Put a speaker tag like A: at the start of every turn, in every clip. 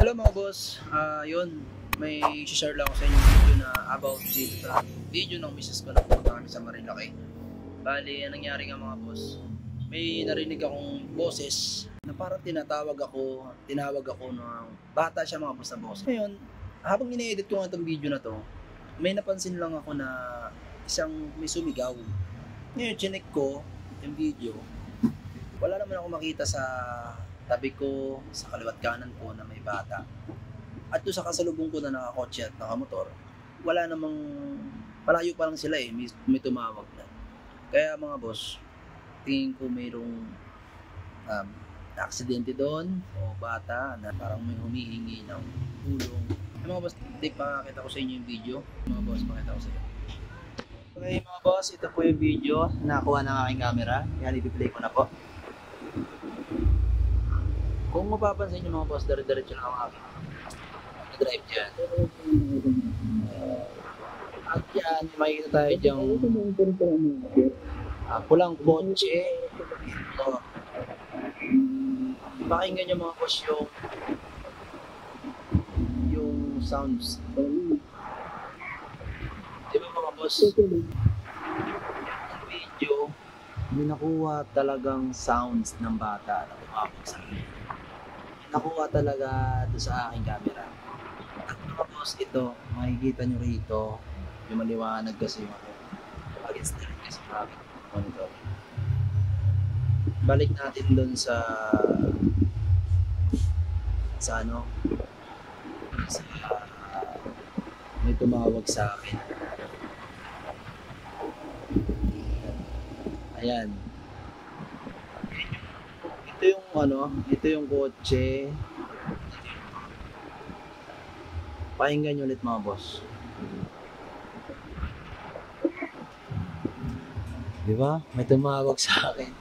A: Hello mga boss, yun, may share lang ako sa inyo video na about dito sa video ng misis ko na pumunta kami sa Marilaki. Bali, ang nangyari nga mga boss, may narinig akong boses na parang tinawag ako ng bata siya mga boss na boses. Ngayon, habang ine-edit ko nga itong video na to, may napansin lang ako na isang may sumigaw. Ngayon, chinek ko yung video, wala naman ako makita sa tabi ko, sa kaliwat kanan ko na may bata. At doon sa kasalubong ko na nakakotse at nakamotor, wala namang, malayo pa lang sila may tumawag na. Kaya mga boss, tingin ko mayroong aksidente doon o bata na parang may humihingi ng tulong. Mga boss, pakita ko sa inyo yung video. Mga boss, pakita ko sa inyo. Okay mga boss, ito po yung video na nakuha ng aking camera. Yan, ipi-play ko na po. Kung mapapansin nyo mga boss, dire-diretso lang ang aking drive dyan. At yan, makikita tayo dyang pulang kotse. Ito. Pakinggan nyo mga boss yung sounds. Diba mga boss? Yung video, may nakuha talagang sounds ng bata na kumabog sa akin. Nakuha talaga doon sa aking camera. At mga boss, ito, makikita nyo rito, yung maliwanag kasi yung against the light kasi maraming monitor. Balik natin doon sa may tumawag sa akin. Ayan. Ito yung kotse. Pakinggan nyo ulit mga boss. Diba? May tumawag sa akin.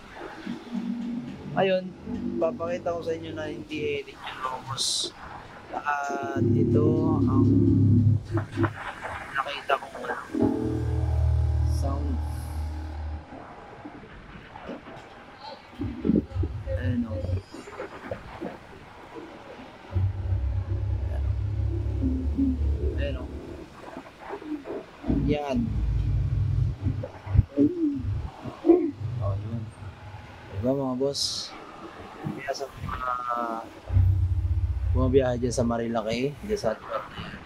A: Ayun, papakita ko sa inyo na hindi edit yun mga boss. At ito ang nakita ko sound. Ayan o. Ayan o. Yan. O, yun. Diba mga boss? Kaya sa mga bumabiyahe dyan sa Marilaki, dyan sa lugar na yan.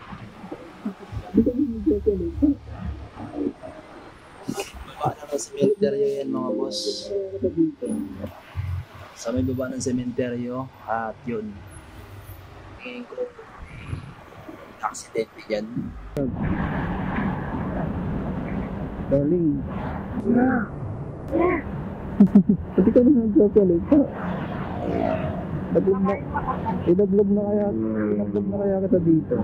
A: Baba na ng sementeryo yan mga boss. Sa may baba ng sementeryo at yun. Tingin ko aksidente dyan.
B: Darling. Pati ka na nag-chocolate pa. Idaglag na kaya kita dito.